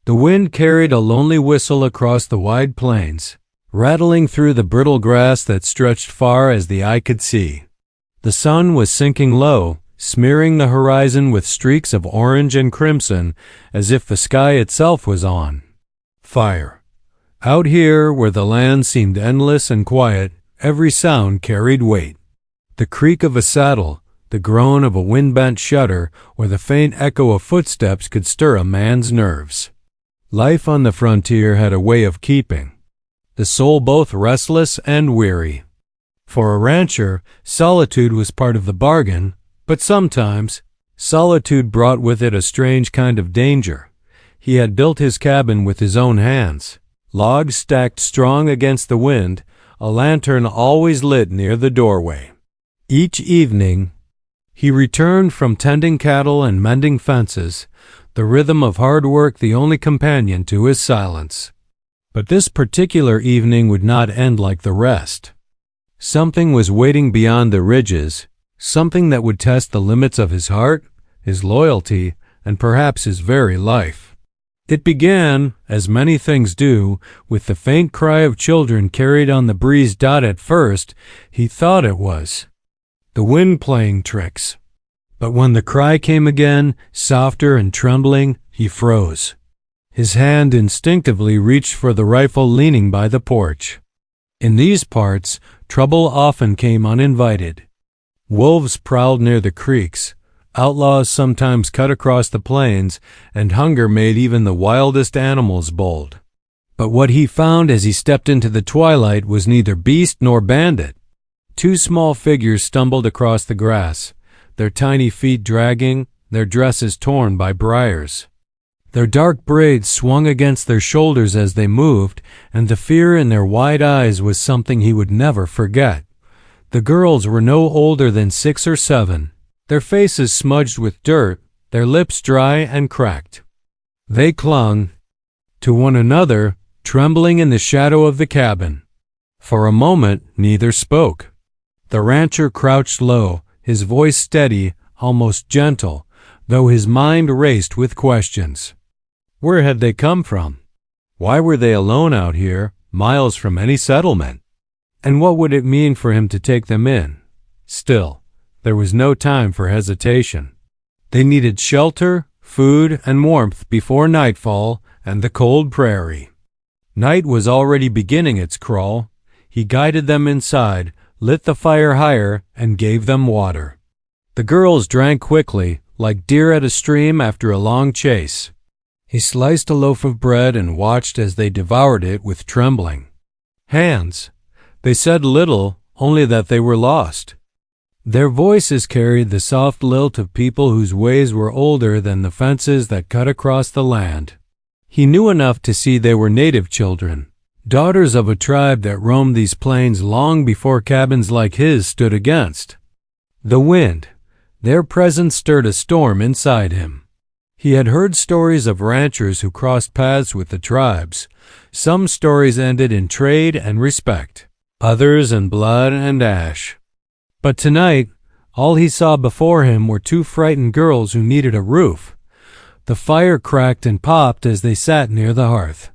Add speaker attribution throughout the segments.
Speaker 1: The wind carried a lonely whistle across the wide plains, rattling through the brittle grass that stretched far as the eye could see. The sun was sinking low, smearing the horizon with streaks of orange and crimson, as if the sky itself was on fire. Out here, where the land seemed endless and quiet, every sound carried weight. The creak of a saddle, the groan of a wind-bent shutter, or the faint echo of footsteps could stir a man's nerves. Life on the frontier had a way of keeping the soul both restless and weary. For a rancher, solitude was part of the bargain, but sometimes solitude brought with it a strange kind of danger. He had built his cabin with his own hands, logs stacked strong against the wind, a lantern always lit near the doorway. Each evening, he returned from tending cattle and mending fences, the rhythm of hard work the only companion to his silence. But this particular evening would not end like the rest. Something was waiting beyond the ridges, something that would test the limits of his heart, his loyalty, and perhaps his very life. It began, as many things do, with the faint cry of children carried on the breeze. At first, he thought it was the wind playing tricks. But when the cry came again, softer and trembling, he froze. His hand instinctively reached for the rifle leaning by the porch. In these parts, trouble often came uninvited. Wolves prowled near the creeks, outlaws sometimes cut across the plains, and hunger made even the wildest animals bold. But what he found as he stepped into the twilight was neither beast nor bandit. Two small figures stumbled across the grass, their tiny feet dragging, their dresses torn by briars. Their dark braids swung against their shoulders as they moved, and the fear in their wide eyes was something he would never forget. The girls were no older than 6 or 7, their faces smudged with dirt, their lips dry and cracked. They clung to one another, trembling in the shadow of the cabin. For a moment, neither spoke. The rancher crouched low, his voice steady, almost gentle, though his mind raced with questions. Where had they come from? Why were they alone out here, miles from any settlement? And what would it mean for him to take them in? Still, there was no time for hesitation. They needed shelter, food, and warmth before nightfall and the cold prairie. Night was already beginning its crawl. He guided them inside, lit the fire higher, and gave them water. The girls drank quickly, like deer at a stream after a long chase. He sliced a loaf of bread and watched as they devoured it with trembling hands. They said little, only that they were lost. Their voices carried the soft lilt of people whose ways were older than the fences that cut across the land. He knew enough to see they were native children, daughters of a tribe that roamed these plains long before cabins like his stood against the wind. Their presence stirred a storm inside him. He had heard stories of ranchers who crossed paths with the tribes. Some stories ended in trade and respect, others in blood and ash. But tonight, all he saw before him were 2 frightened girls who needed a roof. The fire cracked and popped as they sat near the hearth.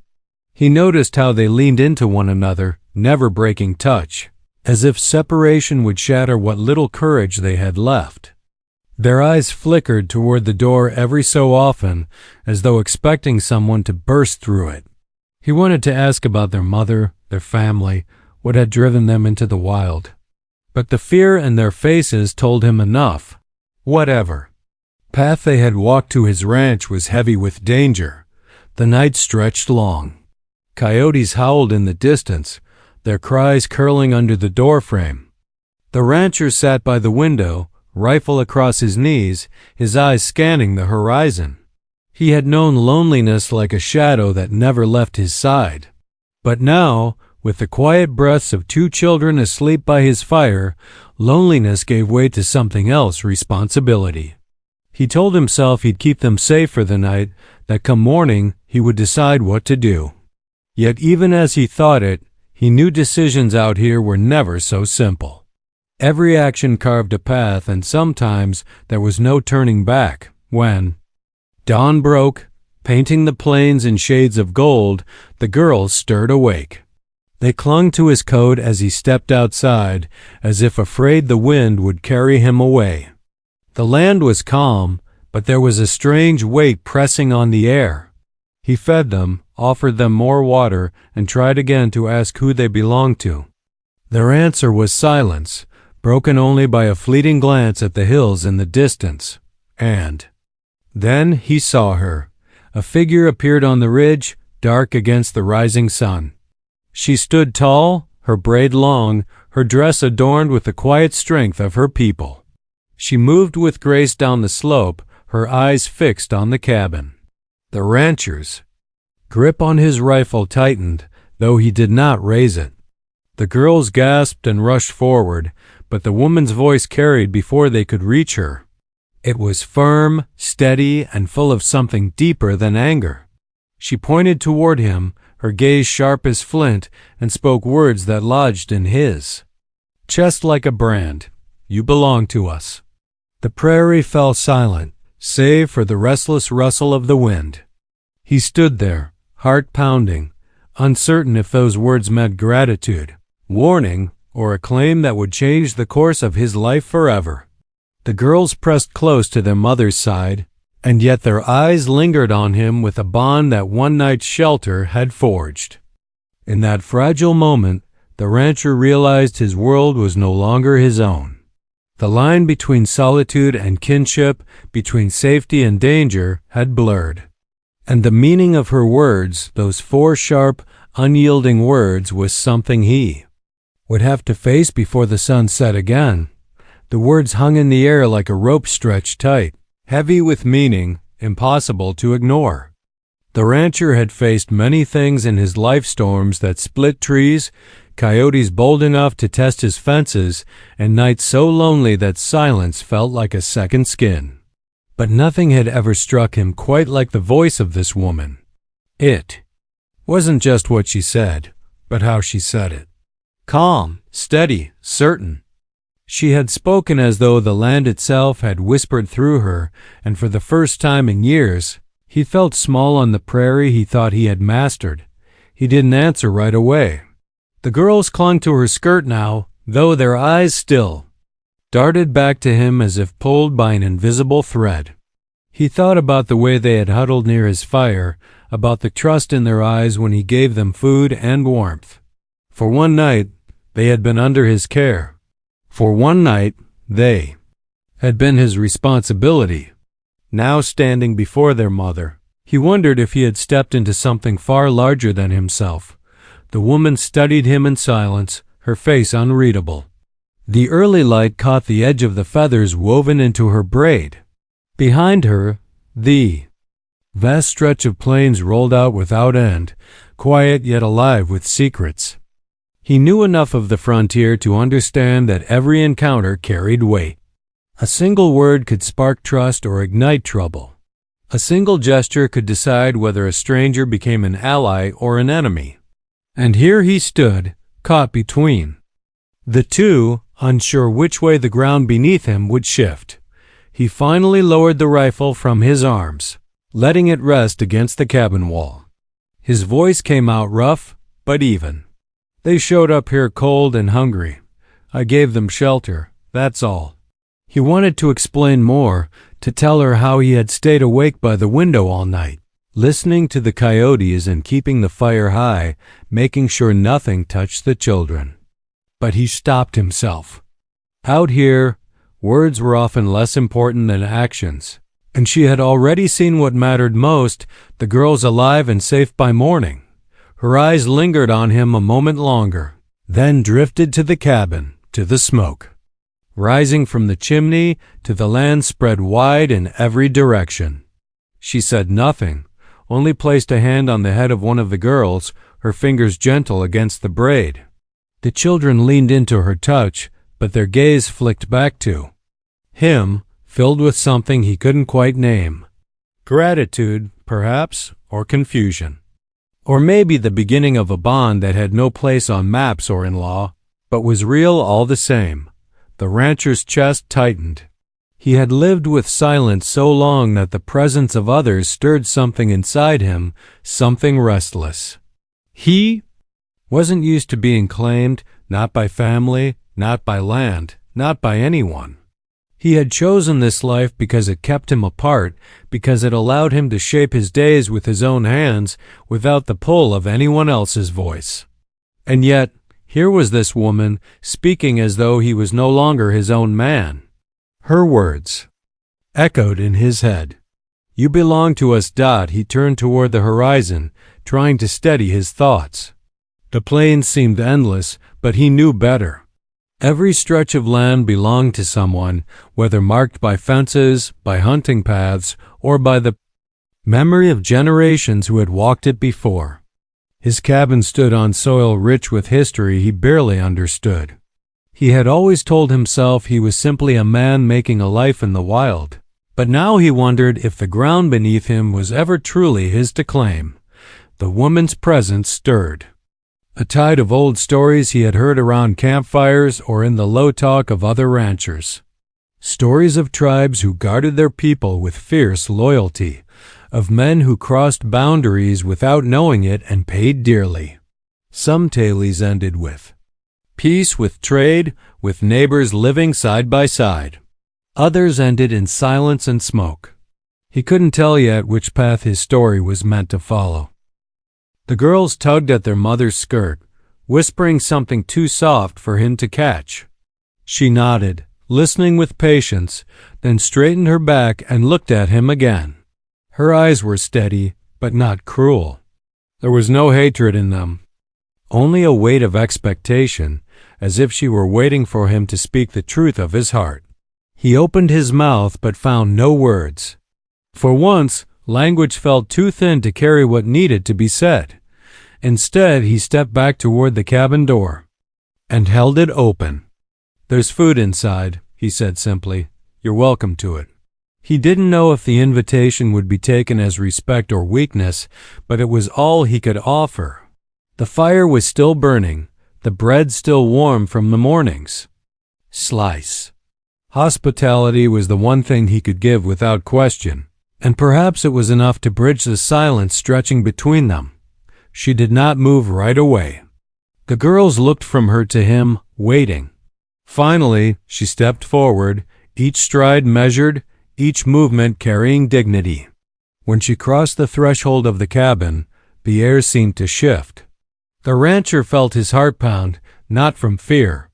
Speaker 1: He noticed how they leaned into one another, never breaking touch, as if separation would shatter what little courage they had left. Their eyes flickered toward the door every so often, as though expecting someone to burst through it. He wanted to ask about their mother, their family, what had driven them into the wild. But the fear in their faces told him enough. Whatever. Path they had walked to his ranch was heavy with danger. The night stretched long. Coyotes howled in the distance, their cries curling under the doorframe. The rancher sat by the window, rifle across his knees, his eyes scanning the horizon. He had known loneliness like a shadow that never left his side. But now, with the quiet breaths of 2 children asleep by his fire, loneliness gave way to something else, responsibility. He told himself he'd keep them safe for the night, that come morning he would decide what to do. Yet even as he thought it, he knew decisions out here were never so simple. Every action carved a path, and sometimes there was no turning back. When dawn broke, painting the plains in shades of gold, the girls stirred awake. They clung to his coat as he stepped outside, as if afraid the wind would carry him away. The land was calm, but there was a strange weight pressing on the air. He fed them, offered them more water, and tried again to ask who they belonged to. Their answer was silence, broken only by a fleeting glance at the hills in the distance. And then he saw her. A figure appeared on the ridge, dark against the rising sun. She stood tall, her braid long, her dress adorned with the quiet strength of her people. She moved with grace down the slope, her eyes fixed on the cabin. The rancher's grip on his rifle tightened, though he did not raise it. The girls gasped and rushed forward, but the woman's voice carried before they could reach her. It was firm, steady, and full of something deeper than anger. She pointed toward him, her gaze sharp as flint, and spoke words that lodged in his chest like a brand. "You belong to us." The prairie fell silent, save for the restless rustle of the wind. He stood there, heart pounding, uncertain if those words meant gratitude, warning, or a claim that would change the course of his life forever. The girls pressed close to their mother's side, and yet their eyes lingered on him with a bond that one night's shelter had forged. In that fragile moment, the rancher realized his world was no longer his own. The line between solitude and kinship, between safety and danger, had blurred. And the meaning of her words, those four sharp, unyielding words, was something he would have to face before the sun set again. The words hung in the air like a rope stretched tight, heavy with meaning, impossible to ignore. The rancher had faced many things in his life: storms that split trees, coyotes bold enough to test his fences, and nights so lonely that silence felt like a second skin. But nothing had ever struck him quite like the voice of this woman. It wasn't just what she said, but how she said it. Calm, steady, certain. She had spoken as though the land itself had whispered through her, and for the first time in years, he felt small on the prairie he thought he had mastered. He didn't answer right away. The girls clung to her skirt now, though their eyes still darted back to him as if pulled by an invisible thread. He thought about the way they had huddled near his fire, about the trust in their eyes when he gave them food and warmth. For one night, they had been under his care. For one night, they had been his responsibility. Now, standing before their mother, he wondered if he had stepped into something far larger than himself. The woman studied him in silence, her face unreadable. The early light caught the edge of the feathers woven into her braid. Behind her, the vast stretch of plains rolled out without end, quiet yet alive with secrets. He knew enough of the frontier to understand that every encounter carried weight. A single word could spark trust or ignite trouble. A single gesture could decide whether a stranger became an ally or an enemy. And here he stood, caught between the two, unsure which way the ground beneath him would shift. He finally lowered the rifle from his arms, letting it rest against the cabin wall. His voice came out rough, but even. "They showed up here cold and hungry. I gave them shelter, that's all." He wanted to explain more, to tell her how he had stayed awake by the window all night, listening to the coyotes and keeping the fire high, making sure nothing touched the children. But he stopped himself. Out here, words were often less important than actions, and she had already seen what mattered most, the girls alive and safe by morning. Her eyes lingered on him a moment longer, then drifted to the cabin, to the smoke, rising from the chimney, to the land spread wide in every direction. She said nothing, only placed a hand on the head of one of the girls, her fingers gentle against the braid. The children leaned into her touch, but their gaze flicked back to him, filled with something he couldn't quite name. Gratitude, perhaps, or confusion. Or maybe the beginning of a bond that had no place on maps or in law, but was real all the same. The rancher's chest tightened. He had lived with silence so long that the presence of others stirred something inside him, something restless. He wasn't used to being claimed, not by family, not by land, not by anyone. He had chosen this life because it kept him apart, because it allowed him to shape his days with his own hands without the pull of anyone else's voice. And yet, here was this woman speaking as though he was no longer his own man. Her words echoed in his head. "You belong to us." He turned toward the horizon, trying to steady his thoughts. The plains seemed endless, but he knew better. Every stretch of land belonged to someone, whether marked by fences, by hunting paths, or by the memory of generations who had walked it before. His cabin stood on soil rich with history he barely understood. He had always told himself he was simply a man making a life in the wild, but now he wondered if the ground beneath him was ever truly his to claim. The woman's presence stirred. A tide of old stories he had heard around campfires or in the low talk of other ranchers. Stories of tribes who guarded their people with fierce loyalty, of men who crossed boundaries without knowing it and paid dearly. Some tales ended with peace, with trade, with neighbors living side by side. Others ended in silence and smoke. He couldn't tell yet which path his story was meant to follow. The girls tugged at their mother's skirt, whispering something too soft for him to catch. She nodded, listening with patience, then straightened her back and looked at him again. Her eyes were steady, but not cruel. There was no hatred in them, only a weight of expectation, as if she were waiting for him to speak the truth of his heart. He opened his mouth but found no words. For once, language felt too thin to carry what needed to be said. Instead, he stepped back toward the cabin door and held it open. "There's food inside," he said simply. "You're welcome to it." He didn't know if the invitation would be taken as respect or weakness, but it was all he could offer. The fire was still burning, the bread still warm from the mornings. Slice. Hospitality was the one thing he could give without question. And perhaps it was enough to bridge the silence stretching between them. She did not move right away. The girls looked from her to him, waiting. Finally, she stepped forward, each stride measured, each movement carrying dignity. When she crossed the threshold of the cabin, the air seemed to shift. The rancher felt his heart pound, not from fear,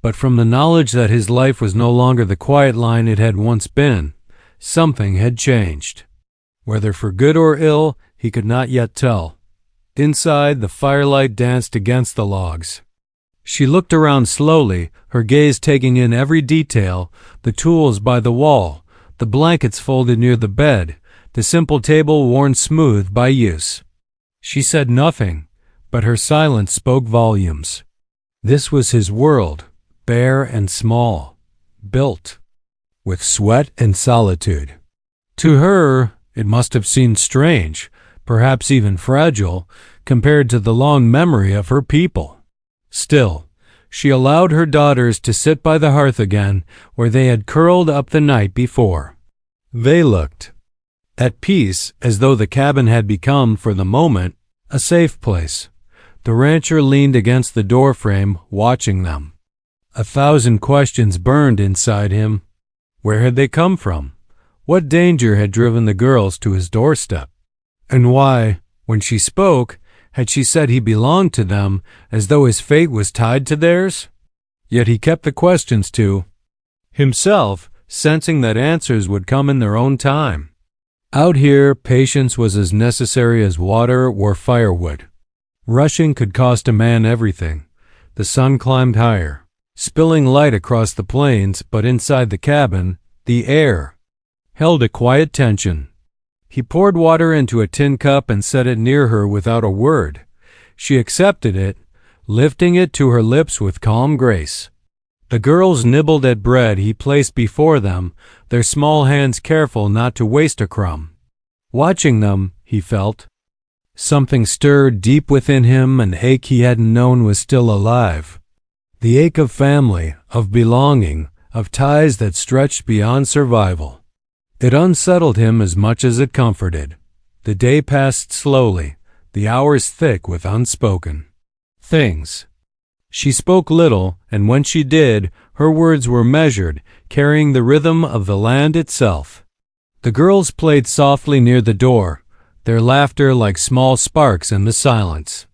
Speaker 1: but from the knowledge that his life was no longer the quiet line it had once been. Something had changed. Whether for good or ill, he could not yet tell. Inside, the firelight danced against the logs. She looked around slowly, her gaze taking in every detail, the tools by the wall, the blankets folded near the bed, the simple table worn smooth by use. She said nothing, but her silence spoke volumes. This was his world, bare and small, built with sweat and solitude. To her, it must have seemed strange, perhaps even fragile, compared to the long memory of her people. Still, she allowed her daughters to sit by the hearth again, where they had curled up the night before. They looked at peace, as though the cabin had become, for the moment, a safe place. The rancher leaned against the doorframe, watching them. 1,000 questions burned inside him. Where had they come from? What danger had driven the girls to his doorstep? And why, when she spoke, had she said he belonged to them, as though his fate was tied to theirs? Yet he kept the questions to himself, sensing that answers would come in their own time. Out here, patience was as necessary as water or firewood. Rushing could cost a man everything. The sun climbed higher, spilling light across the plains, but inside the cabin, the air held a quiet tension. He poured water into a tin cup and set it near her without a word. She accepted it, lifting it to her lips with calm grace. The girls nibbled at bread he placed before them, their small hands careful not to waste a crumb. Watching them, he felt something stirred deep within him, an ache he hadn't known was still alive. The ache of family, of belonging, of ties that stretched beyond survival. It unsettled him as much as it comforted. The day passed slowly, the hours thick with unspoken things. She spoke little, and when she did, her words were measured, carrying the rhythm of the land itself. The girls played softly near the door, their laughter like small sparks in the silence.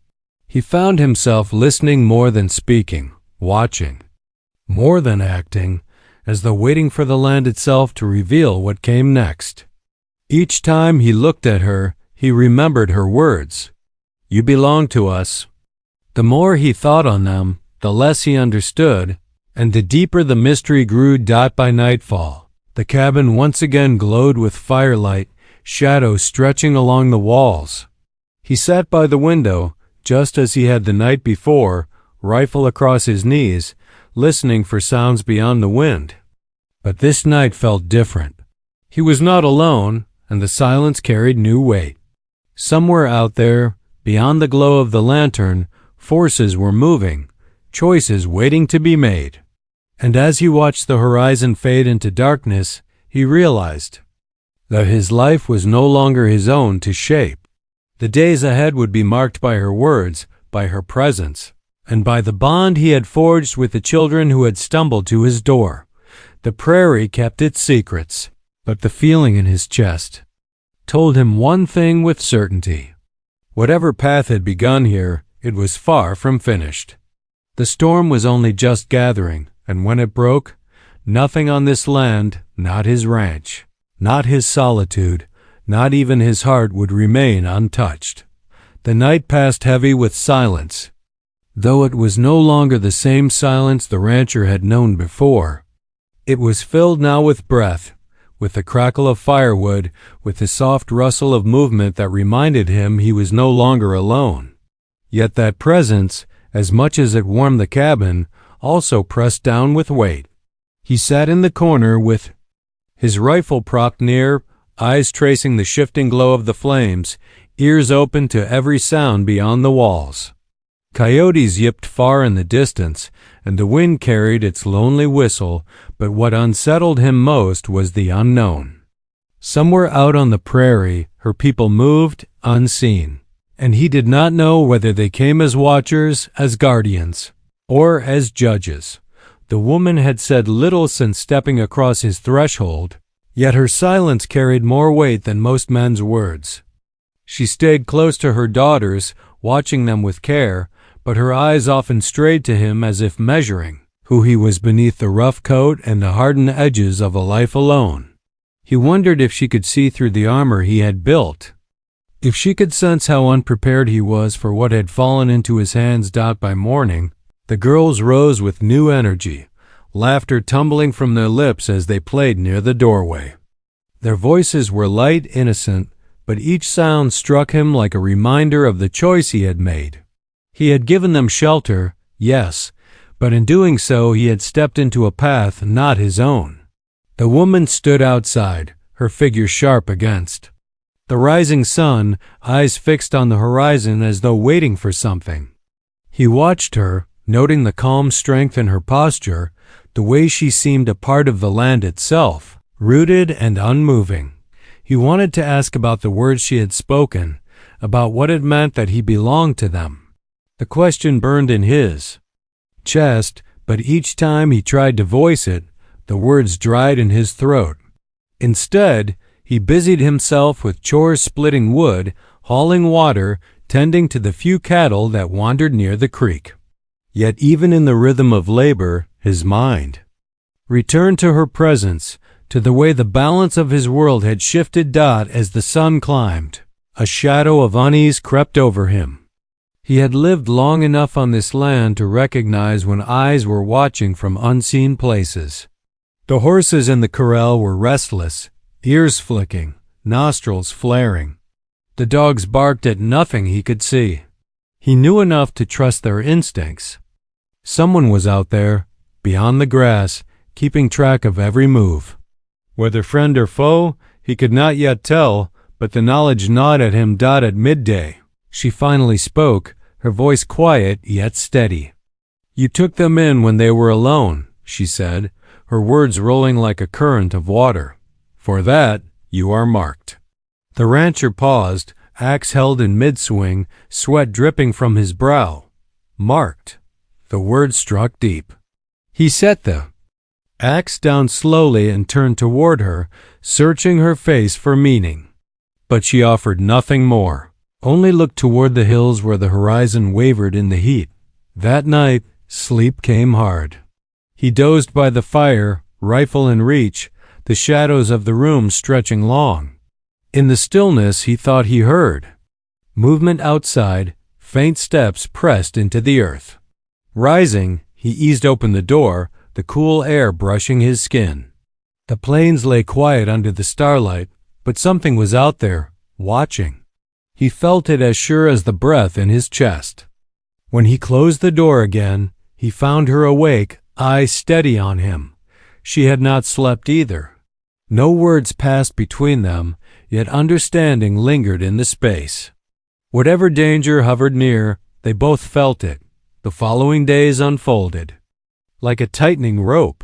Speaker 1: He found himself listening more than speaking, watching, more than acting, as though waiting for the land itself to reveal what came next. Each time he looked at her, he remembered her words. "You belong to us." The more he thought on them, the less he understood, and the deeper the mystery grew. By nightfall, the cabin once again glowed with firelight, shadows stretching along the walls. He sat by the window, just as he had the night before, rifle across his knees, listening for sounds beyond the wind. But this night felt different. He was not alone, and the silence carried new weight. Somewhere out there, beyond the glow of the lantern, forces were moving, choices waiting to be made. And as he watched the horizon fade into darkness, he realized that his life was no longer his own to shape. The days ahead would be marked by her words, by her presence, and by the bond he had forged with the children who had stumbled to his door. The prairie kept its secrets, but the feeling in his chest told him one thing with certainty. Whatever path had begun here, it was far from finished. The storm was only just gathering, and when it broke, nothing on this land, not his ranch, not his solitude, not even his heart would remain untouched. The night passed heavy with silence, though it was no longer the same silence the rancher had known before. It was filled now with breath, with the crackle of firewood, with the soft rustle of movement that reminded him he was no longer alone. Yet that presence, as much as it warmed the cabin, also pressed down with weight. He sat in the corner with his rifle propped near, eyes tracing the shifting glow of the flames, ears open to every sound beyond the walls. Coyotes yipped far in the distance, and the wind carried its lonely whistle, but what unsettled him most was the unknown. Somewhere out on the prairie, her people moved unseen, and he did not know whether they came as watchers, as guardians, or as judges. The woman had said little since stepping across his threshold, yet her silence carried more weight than most men's words. She stayed close to her daughters, watching them with care, but her eyes often strayed to him as if measuring who he was beneath the rough coat and the hardened edges of a life alone. He wondered if she could see through the armor he had built, if she could sense how unprepared he was for what had fallen into his hands. By morning, the girls rose with new energy, laughter tumbling from their lips as they played near the doorway. Their voices were light, innocent, but each sound struck him like a reminder of the choice he had made. He had given them shelter, yes, but in doing so he had stepped into a path not his own. The woman stood outside, her figure sharp against the rising sun, eyes fixed on the horizon as though waiting for something. He watched her, noting the calm strength in her posture, the way she seemed a part of the land itself, rooted and unmoving. He wanted to ask about the words she had spoken, about what it meant that he belonged to them. The question burned in his chest, but each time he tried to voice it, the words dried in his throat. Instead, he busied himself with chores, splitting wood, hauling water, tending to the few cattle that wandered near the creek. Yet even in the rhythm of labor, his mind returned to her presence, to the way the balance of his world had shifted. As the sun climbed, a shadow of unease crept over him. He had lived long enough on this land to recognize when eyes were watching from unseen places. The horses in the corral were restless, ears flicking, nostrils flaring. The dogs barked at nothing he could see. He knew enough to trust their instincts. Someone was out there, beyond the grass, keeping track of every move. Whether friend or foe, he could not yet tell, but the knowledge gnawed at him. At midday, she finally spoke, her voice quiet yet steady. "You took them in when they were alone," she said, her words rolling like a current of water. "For that, you are marked." The rancher paused, axe held in mid-swing, sweat dripping from his brow. Marked. The word struck deep. He set the axe down slowly and turned toward her, searching her face for meaning. But she offered nothing more, only looked toward the hills where the horizon wavered in the heat. That night, sleep came hard. He dozed by the fire, rifle in reach, the shadows of the room stretching long. In the stillness he thought he heard movement outside, faint steps pressed into the earth. Rising, he eased open the door, the cool air brushing his skin. The plains lay quiet under the starlight, but something was out there, watching. He felt it as sure as the breath in his chest. When he closed the door again, he found her awake, eyes steady on him. She had not slept either. No words passed between them, yet understanding lingered in the space. Whatever danger hovered near, they both felt it. The following days unfolded like a tightening rope.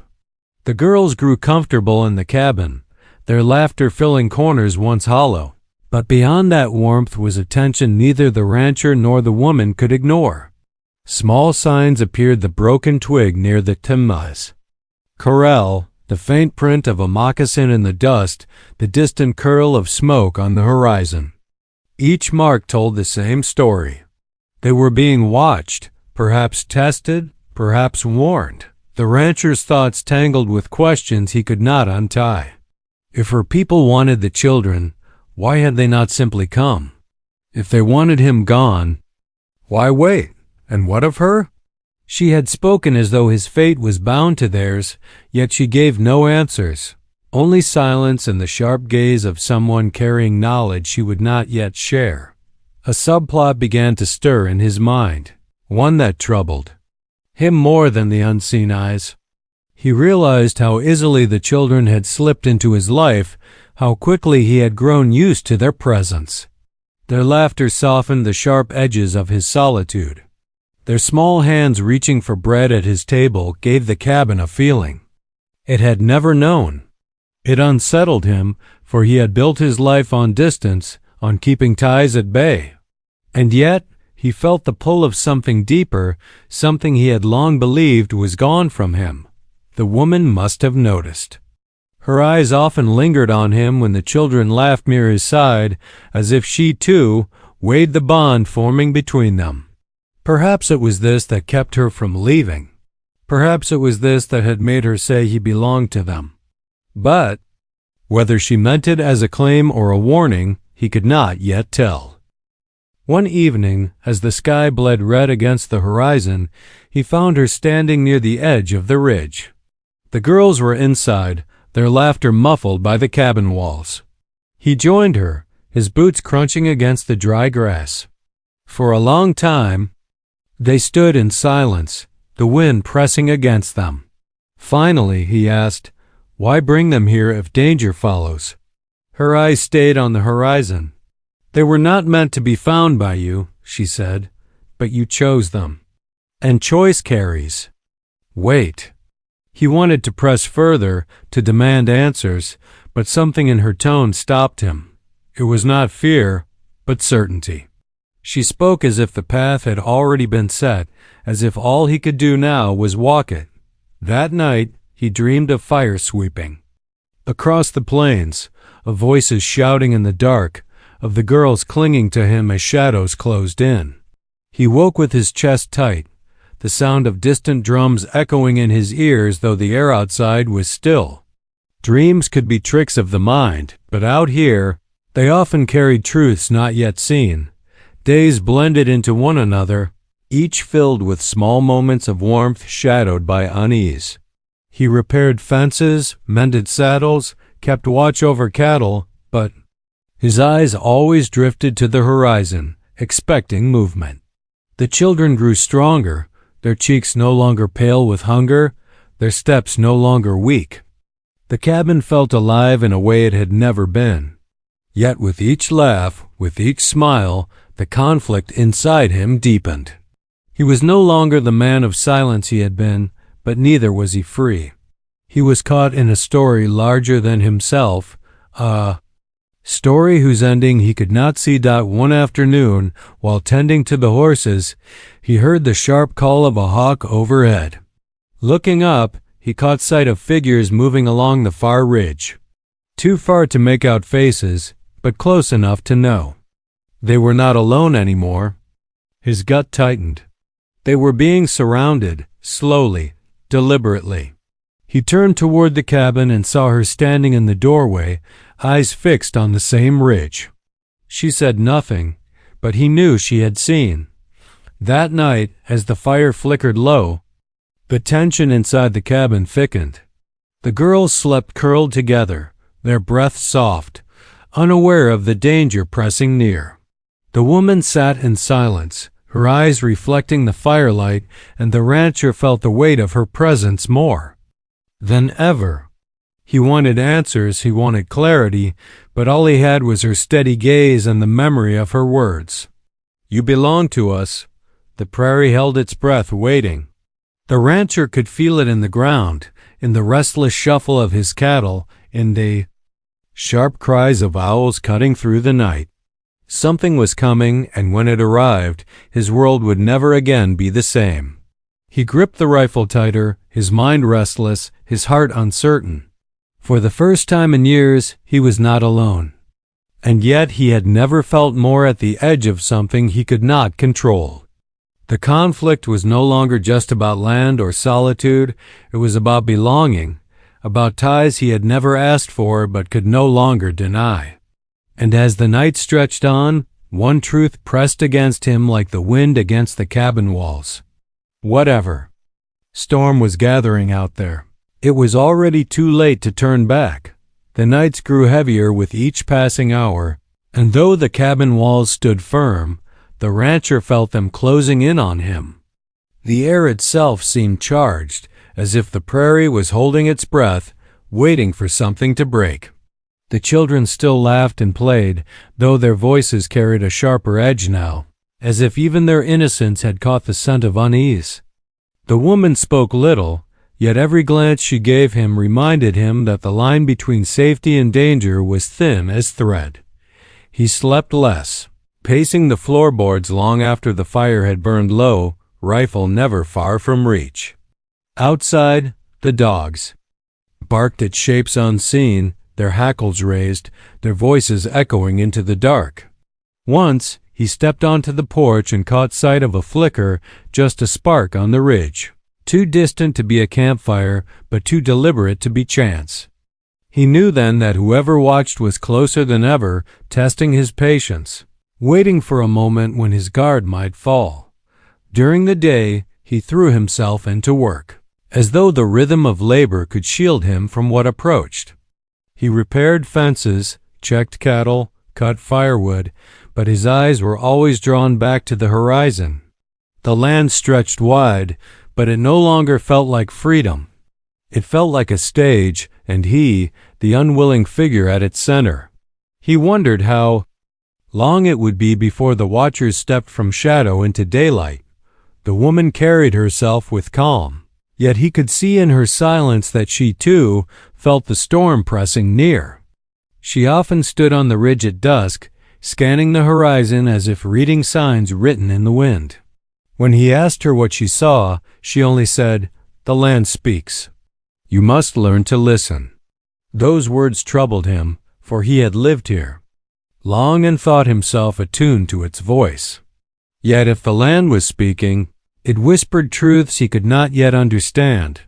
Speaker 1: The girls grew comfortable in the cabin, their laughter filling corners once hollow. But beyond that warmth was a tension neither the rancher nor the woman could ignore. Small signs appeared: the broken twig near the timnahs corral, the faint print of a moccasin in the dust, the distant curl of smoke on the horizon. Each mark told the same story. They were being watched, perhaps tested, perhaps warned. The rancher's thoughts tangled with questions he could not untie. If her people wanted the children, why had they not simply come? If they wanted him gone, why wait? And what of her? She had spoken as though his fate was bound to theirs, yet she gave no answers, only silence and the sharp gaze of someone carrying knowledge she would not yet share. A subplot began to stir in his mind, one that troubled him more than the unseen eyes. He realized how easily the children had slipped into his life, how quickly he had grown used to their presence. Their laughter softened the sharp edges of his solitude. Their small hands reaching for bread at his table gave the cabin a feeling it had never known. It unsettled him, for he had built his life on distance, on keeping ties at bay. And yet, he felt the pull of something deeper, something he had long believed was gone from him. The woman must have noticed. Her eyes often lingered on him when the children laughed near his side, as if she, too, weighed the bond forming between them. Perhaps it was this that kept her from leaving. Perhaps it was this that had made her say he belonged to them. But whether she meant it as a claim or a warning, he could not yet tell. One evening, as the sky bled red against the horizon, he found her standing near the edge of the ridge. The girls were inside, their laughter muffled by the cabin walls. He joined her, his boots crunching against the dry grass. For a long time, they stood in silence, the wind pressing against them. Finally, he asked, "Why bring them here if danger follows?" Her eyes stayed on the horizon. "They were not meant to be found by you," she said, "but you chose them. And choice carries weight." He wanted to press further, to demand answers, but something in her tone stopped him. It was not fear, but certainty. She spoke as if the path had already been set, as if all he could do now was walk it. That night, he dreamed of fire sweeping across the plains, of voices shouting in the dark, of the girls clinging to him as shadows closed in. He woke with his chest tight, the sound of distant drums echoing in his ears though the air outside was still. Dreams could be tricks of the mind, but out here, they often carried truths not yet seen. Days blended into one another, each filled with small moments of warmth shadowed by unease. He repaired fences, mended saddles, kept watch over cattle, but his eyes always drifted to the horizon, expecting movement. The children grew stronger, their cheeks no longer pale with hunger, their steps no longer weak. The cabin felt alive in a way it had never been. Yet with each laugh, with each smile, the conflict inside him deepened. He was no longer the man of silence he had been, but neither was he free. He was caught in a story larger than himself, a story whose ending he could not see. One afternoon, while tending to the horses, he heard the sharp call of a hawk overhead. Looking up, he caught sight of figures moving along the far ridge. Too far to make out faces, but close enough to know. They were not alone anymore. His gut tightened. They were being surrounded, slowly, deliberately. He turned toward the cabin and saw her standing in the doorway, eyes fixed on the same ridge. She said nothing, but he knew she had seen. That night, as the fire flickered low, the tension inside the cabin thickened. The girls slept curled together, their breath soft, unaware of the danger pressing near. The woman sat in silence, her eyes reflecting the firelight, and the rancher felt the weight of her presence more than ever. He wanted answers, he wanted clarity, but all he had was her steady gaze and the memory of her words. "You belong to us." The prairie held its breath, waiting. The rancher could feel it in the ground, in the restless shuffle of his cattle, in the sharp cries of owls cutting through the night. Something was coming, and when it arrived, his world would never again be the same. He gripped the rifle tighter, his mind restless, his heart uncertain. For the first time in years, he was not alone. And yet he had never felt more at the edge of something he could not control. The conflict was no longer just about land or solitude, it was about belonging, about ties he had never asked for but could no longer deny. And as the night stretched on, one truth pressed against him like the wind against the cabin walls. Whatever. Storm was gathering out there. It was already too late to turn back. The nights grew heavier with each passing hour, and though the cabin walls stood firm, the rancher felt them closing in on him. The air itself seemed charged, as if the prairie was holding its breath, waiting for something to break. The children still laughed and played, though their voices carried a sharper edge now, as if even their innocence had caught the scent of unease. The woman spoke little, yet every glance she gave him reminded him that the line between safety and danger was thin as thread. He slept less, pacing the floorboards long after the fire had burned low, rifle never far from reach. Outside, the dogs barked at shapes unseen, their hackles raised, their voices echoing into the dark. Once, he stepped onto the porch and caught sight of a flicker, just a spark on the ridge, too distant to be a campfire, but too deliberate to be chance. He knew then that whoever watched was closer than ever, testing his patience, waiting for a moment when his guard might fall. During the day, he threw himself into work, as though the rhythm of labor could shield him from what approached. He repaired fences, checked cattle, cut firewood, but his eyes were always drawn back to the horizon. The land stretched wide, but it no longer felt like freedom. It felt like a stage, and he, the unwilling figure at its center. He wondered how long it would be before the watchers stepped from shadow into daylight. The woman carried herself with calm, yet he could see in her silence that she, too, felt the storm pressing near. She often stood on the ridge at dusk, scanning the horizon as if reading signs written in the wind. When he asked her what she saw, she only said, "The land speaks. You must learn to listen." Those words troubled him, for he had lived here long and thought himself attuned to its voice. Yet if the land was speaking, it whispered truths he could not yet understand.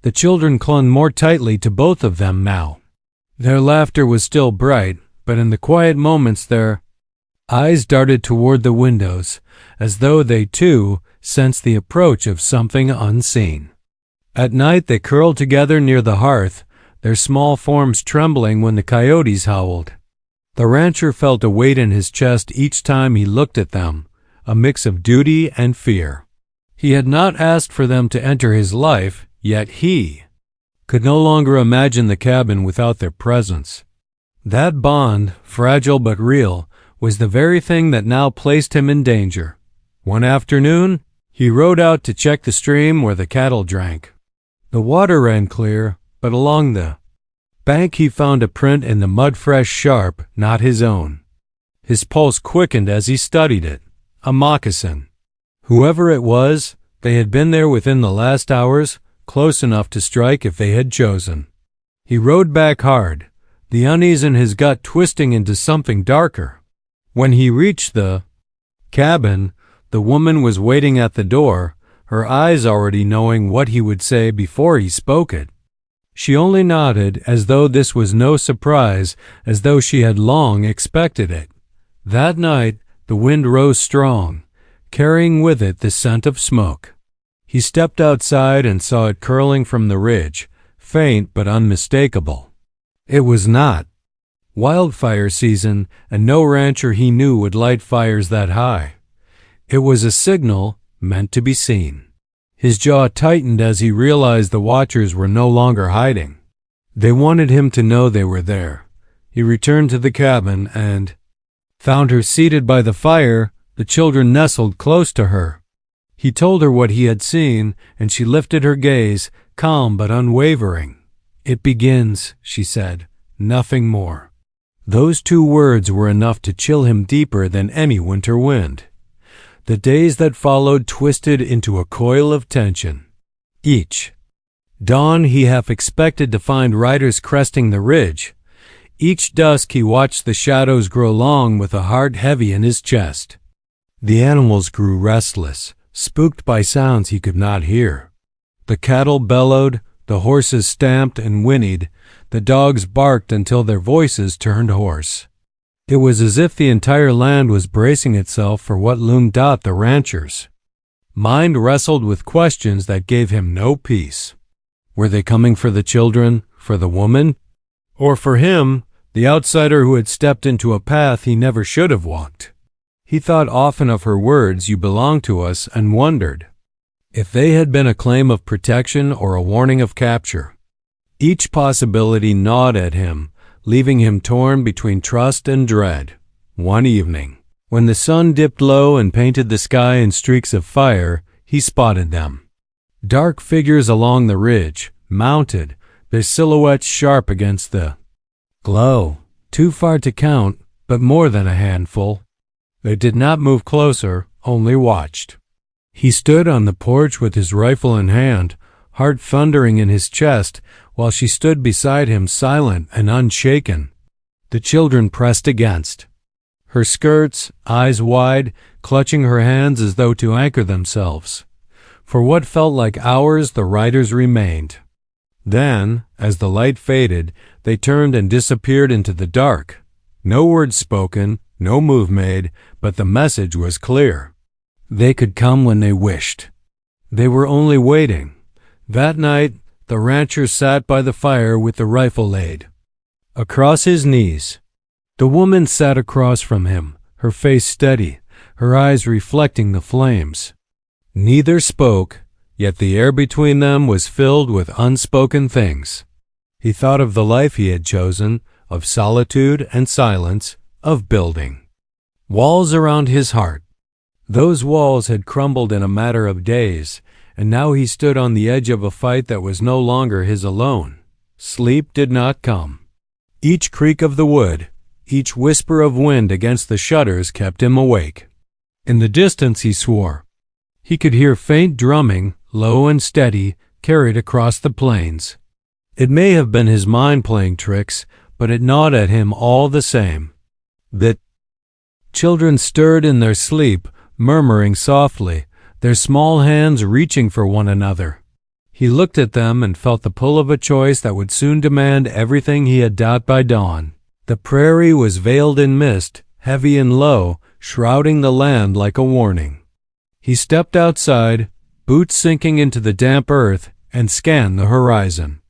Speaker 1: The children clung more tightly to both of them now. Their laughter was still bright, but in the quiet moments their eyes darted toward the windows, as though they, too, sensed the approach of something unseen. At night they curled together near the hearth, their small forms trembling when the coyotes howled. The rancher felt a weight in his chest each time he looked at them, a mix of duty and fear. He had not asked for them to enter his life, yet he could no longer imagine the cabin without their presence. That bond, fragile but real, was the very thing that now placed him in danger. One afternoon, he rode out to check the stream where the cattle drank. The water ran clear, but along the bank he found a print in the mud fresh sharp, not his own. His pulse quickened as he studied it. A moccasin. Whoever it was, they had been there within the last hours, close enough to strike if they had chosen. He rode back hard, the unease in his gut twisting into something darker. When he reached the cabin, the woman was waiting at the door, her eyes already knowing what he would say before he spoke it. She only nodded as though this was no surprise, as though she had long expected it. That night, the wind rose strong, carrying with it the scent of smoke. He stepped outside and saw it curling from the ridge, faint but unmistakable. It was not wildfire season, and no rancher he knew would light fires that high. It was a signal meant to be seen. His jaw tightened as he realized the watchers were no longer hiding. They wanted him to know they were there. He returned to the cabin and found her seated by the fire, the children nestled close to her. He told her what he had seen, and she lifted her gaze, calm but unwavering. "It begins," she said, "nothing more." Those 2 words were enough to chill him deeper than any winter wind. The days that followed twisted into a coil of tension. Each dawn he half expected to find riders cresting the ridge. Each dusk he watched the shadows grow long with a heart heavy in his chest. The animals grew restless, spooked by sounds he could not hear. The cattle bellowed, the horses stamped and whinnied, the dogs barked until their voices turned hoarse. It was as if the entire land was bracing itself for what loomed out the ranchers. Mind wrestled with questions that gave him no peace. Were they coming for the children, for the woman, or for him, the outsider who had stepped into a path he never should have walked? He thought often of her words, "You belong to us," and wondered if they had been a claim of protection or a warning of capture. Each possibility gnawed at him, leaving him torn between trust and dread. One evening, when the sun dipped low and painted the sky in streaks of fire, he spotted them. Dark figures along the ridge, mounted, their silhouettes sharp against the glow. Too far to count, but more than a handful. They did not move closer, only watched. He stood on the porch with his rifle in hand, heart thundering in his chest, while she stood beside him silent and unshaken. The children pressed against her skirts, eyes wide, clutching her hands as though to anchor themselves. For what felt like hours, the riders remained. Then, as the light faded, they turned and disappeared into the dark. No word spoken, no move made, but the message was clear. They could come when they wished. They were only waiting. That night, the rancher sat by the fire with the rifle laid across his knees. The woman sat across from him, her face steady, her eyes reflecting the flames. Neither spoke, yet the air between them was filled with unspoken things. He thought of the life he had chosen, of solitude and silence, of building walls around his heart. Those walls had crumbled in a matter of days, and now he stood on the edge of a fight that was no longer his alone. Sleep did not come. Each creak of the wood, each whisper of wind against the shutters kept him awake. In the distance, he swore, he could hear faint drumming, low and steady, carried across the plains. It may have been his mind playing tricks, but it gnawed at him all the same. The children stirred in their sleep, murmuring softly, their small hands reaching for one another. He looked at them and felt the pull of a choice that would soon demand everything he had doubt by dawn. The prairie was veiled in mist, heavy and low, shrouding the land like a warning. He stepped outside, boots sinking into the damp earth, and scanned the horizon.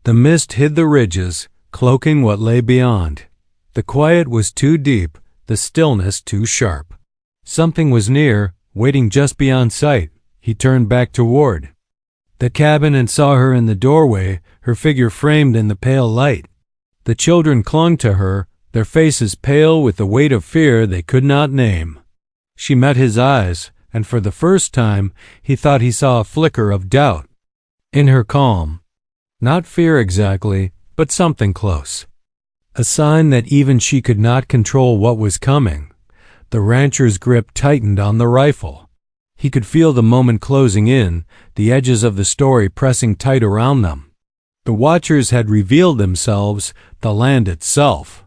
Speaker 1: The mist hid the ridges, cloaking what lay beyond. The quiet was too deep, the stillness too sharp. Something was near, waiting just beyond sight. He turned back toward the cabin and saw her in the doorway, her figure framed in the pale light. The children clung to her, their faces pale with the weight of fear they could not name. She met his eyes, and for the first time he thought he saw a flicker of doubt. In her calm, Not fear exactly, but something close. A sign that even she could not control what was coming. The rancher's grip tightened on the rifle. He could feel the moment closing in, the edges of the story pressing tight around them. The watchers had revealed themselves, the land itself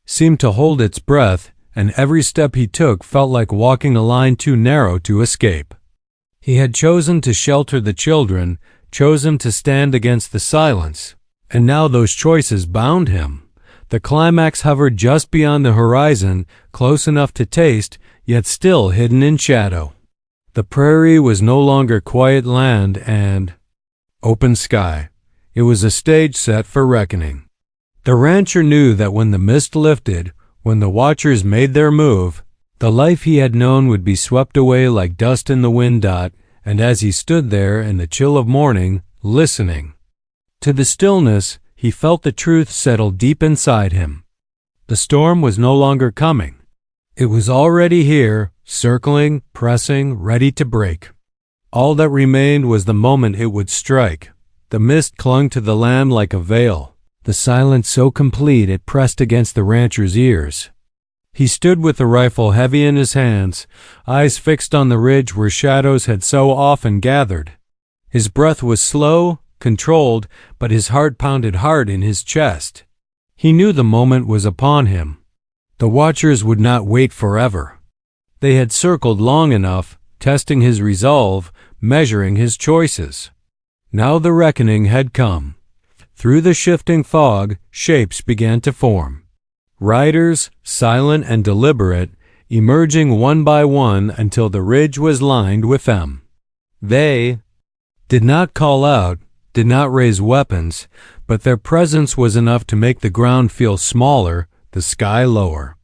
Speaker 1: seemed to hold its breath, and every step he took felt like walking a line too narrow to escape. He had chosen to shelter the children, chosen to stand against the silence, and now those choices bound him. The climax hovered just beyond the horizon, close enough to taste, yet still hidden in shadow. The prairie was no longer quiet land and open sky. It was a stage set for reckoning. The rancher knew that when the mist lifted, when the watchers made their move, the life he had known would be swept away like dust in the wind. And as he stood there in the chill of morning, listening to the stillness, he felt the truth settle deep inside him. The storm was no longer coming. It was already here, circling, pressing, ready to break. All that remained was the moment it would strike. The mist clung to the land like a veil, the silence so complete it pressed against the rancher's ears. He stood with the rifle heavy in his hands, eyes fixed on the ridge where shadows had so often gathered. His breath was slow, controlled, but his heart pounded hard in his chest. He knew the moment was upon him. The watchers would not wait forever. They had circled long enough, testing his resolve, measuring his choices. Now the reckoning had come. Through the shifting fog, shapes began to form. Riders, silent and deliberate, emerging one by one until the ridge was lined with them. They did not call out, did not raise weapons, but their presence was enough to make the ground feel smaller, the sky lower.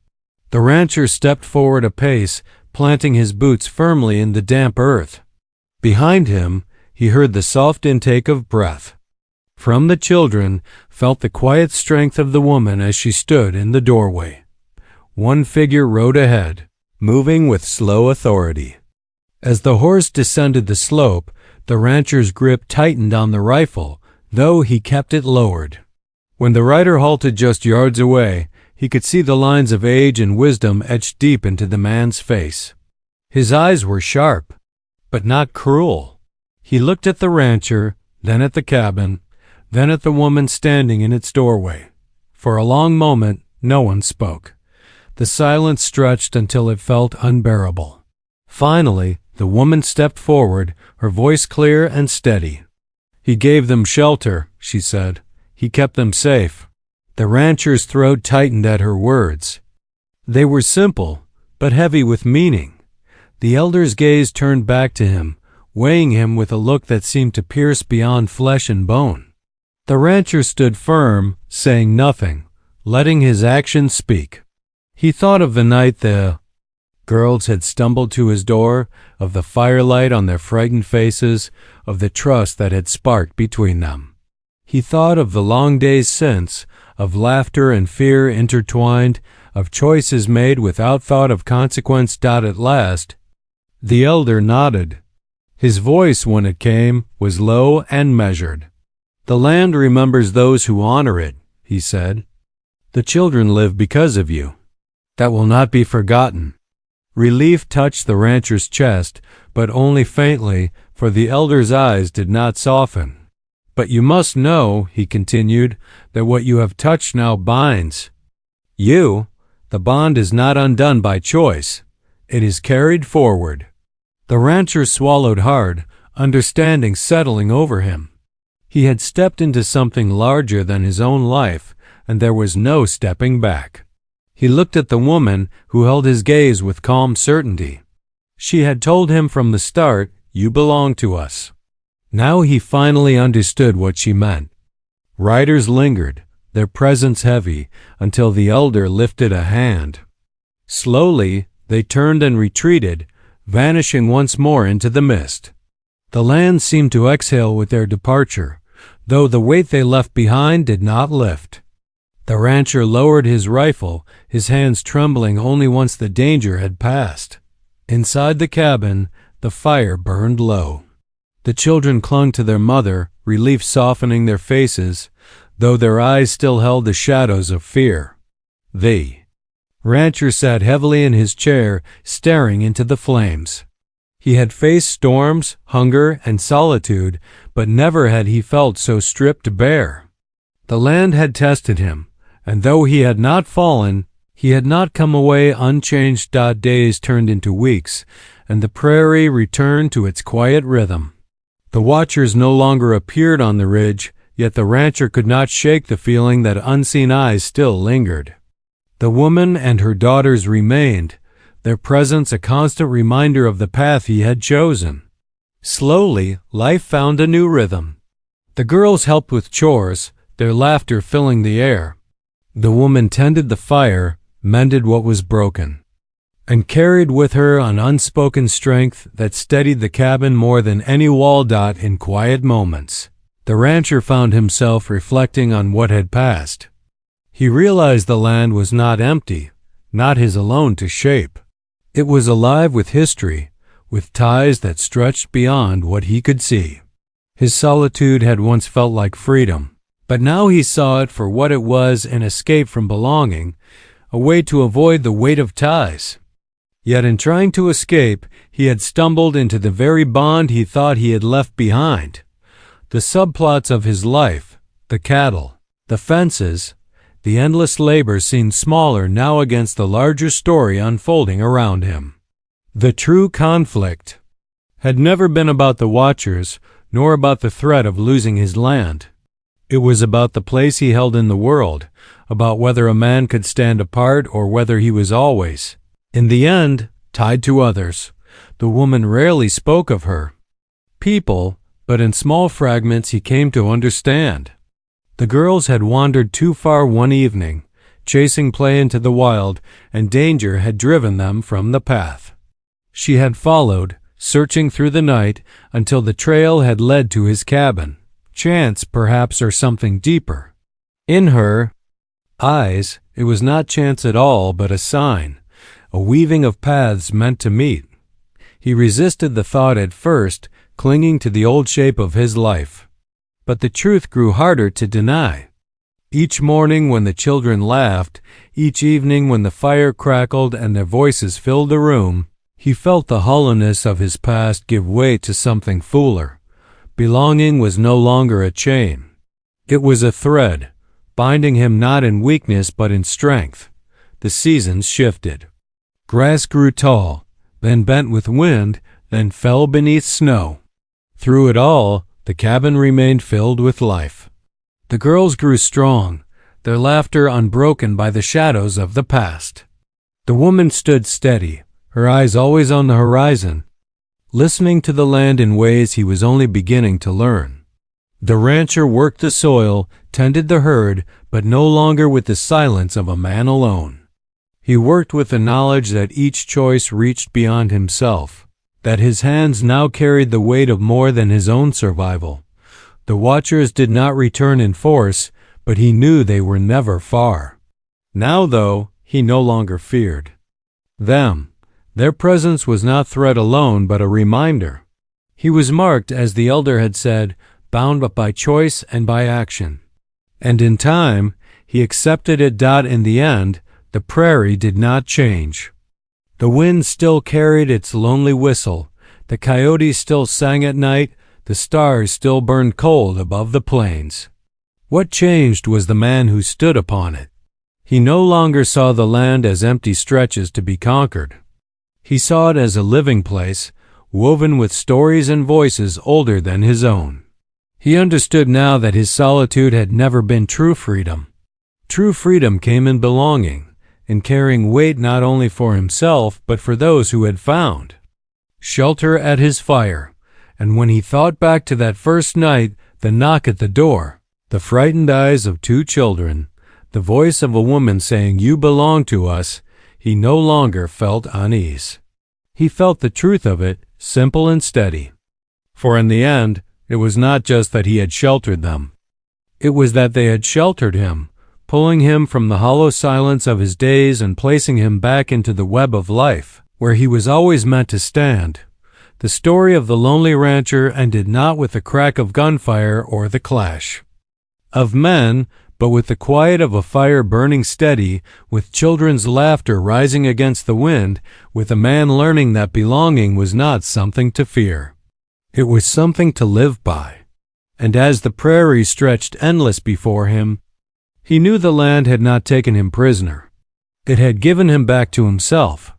Speaker 1: The rancher stepped forward a pace, planting his boots firmly in the damp earth. Behind him, he heard the soft intake of breath. From the children, felt the quiet strength of the woman as she stood in the doorway. One figure rode ahead, moving with slow authority. As the horse descended the slope, the rancher's grip tightened on the rifle, though he kept it lowered. When the rider halted just yards away, he could see the lines of age and wisdom etched deep into the man's face. His eyes were sharp, but not cruel. He looked at the rancher, then at the cabin, then at the woman standing in its doorway. For a long moment, no one spoke. The silence stretched until it felt unbearable. Finally, the woman stepped forward, her voice clear and steady. "He gave them shelter," she said. "He kept them safe." The rancher's throat tightened at her words. They were simple, but heavy with meaning. The elder's gaze turned back to him, weighing him with a look that seemed to pierce beyond flesh and bone. The rancher stood firm, saying nothing, letting his actions speak. He thought of the night the girls had stumbled to his door, of the firelight on their frightened faces, of the trust that had sparked between them. He thought of the long days since, of laughter and fear intertwined, of choices made without thought of consequence. At last, the elder nodded. His voice, when it came, was low and measured. "The land remembers those who honor it," he said. "The children live because of you. That will not be forgotten." Relief touched the rancher's chest, but only faintly, for the elder's eyes did not soften. "But you must know," he continued, "that what you have touched now binds you. The bond is not undone by choice. It is carried forward." The rancher swallowed hard, understanding settling over him. He had stepped into something larger than his own life, and there was no stepping back. He looked at the woman, who held his gaze with calm certainty. She had told him from the start, "You belong to us." Now he finally understood what she meant. Riders lingered, their presence heavy, until the elder lifted a hand. Slowly, they turned and retreated, vanishing once more into the mist. The land seemed to exhale with their departure, though the weight they left behind did not lift. The rancher lowered his rifle, his hands trembling only once the danger had passed. Inside the cabin, the fire burned low. The children clung to their mother, relief softening their faces, though their eyes still held the shadows of fear. The rancher sat heavily in his chair, staring into the flames. He had faced storms, hunger, and solitude, but never had he felt so stripped bare. The land had tested him, and though he had not fallen, he had not come away unchanged. Days turned into weeks, and the prairie returned to its quiet rhythm. The watchers no longer appeared on the ridge, yet the rancher could not shake the feeling that unseen eyes still lingered. The woman and her daughters remained, their presence a constant reminder of the path he had chosen. Slowly, life found a new rhythm. The girls helped with chores, their laughter filling the air. The woman tended the fire, mended what was broken, and carried with her an unspoken strength that steadied the cabin more than any wall. In quiet moments, the rancher found himself reflecting on what had passed. He realized the land was not empty, not his alone to shape. It was alive with history, with ties that stretched beyond what he could see. His solitude had once felt like freedom, but now he saw it for what it was, an escape from belonging, a way to avoid the weight of ties. Yet in trying to escape, he had stumbled into the very bond he thought he had left behind. The subplots of his life, the cattle, the fences, the endless labor seemed smaller now against the larger story unfolding around him. The true conflict had never been about the watchers, nor about the threat of losing his land. It was about the place he held in the world, about whether a man could stand apart or whether he was always, in the end, tied to others. The woman rarely spoke of her people, but in small fragments he came to understand. The girls had wandered too far one evening, chasing play into the wild, and danger had driven them from the path. She had followed, searching through the night, until the trail had led to his cabin. Chance, perhaps, or something deeper. In her eyes, it was not chance at all, but a sign, a weaving of paths meant to meet. He resisted the thought at first, clinging to the old shape of his life. But the truth grew harder to deny. Each morning when the children laughed, each evening when the fire crackled and their voices filled the room, he felt the hollowness of his past give way to something fuller. Belonging was no longer a chain. It was a thread, binding him not in weakness but in strength. The seasons shifted. Grass grew tall, then bent with wind, then fell beneath snow. Through it all, the cabin remained filled with life. The girls grew strong, their laughter unbroken by the shadows of the past. The woman stood steady, her eyes always on the horizon, listening to the land in ways he was only beginning to learn. The rancher worked the soil, tended the herd, but no longer with the silence of a man alone. He worked with the knowledge that each choice reached beyond himself, that his hands now carried the weight of more than his own survival. The watchers did not return in force, but he knew they were never far. Now, though, he no longer feared them. Their presence was not threat alone, but a reminder. He was marked, as the elder had said, bound but by choice and by action. And in time, he accepted it. In the end, the prairie did not change. The wind still carried its lonely whistle, the coyotes still sang at night, the stars still burned cold above the plains. What changed was the man who stood upon it. He no longer saw the land as empty stretches to be conquered. He saw it as a living place, woven with stories and voices older than his own. He understood now that his solitude had never been true freedom. True freedom came in belonging, in carrying weight not only for himself but for those who had found shelter at his fire. And when he thought back to that first night, the knock at the door, the frightened eyes of two children, the voice of a woman saying, "You belong to us," he no longer felt unease. He felt the truth of it, simple and steady. For in the end, it was not just that he had sheltered them. It was that they had sheltered him, pulling him from the hollow silence of his days and placing him back into the web of life, where he was always meant to stand, The story of the lonely rancher ended not with the crack of gunfire or the clash of men, but with the quiet of a fire burning steady, with children's laughter rising against the wind, with a man learning that belonging was not something to fear. It was something to live by. And as the prairie stretched endless before him, he knew the land had not taken him prisoner. It had given him back to himself.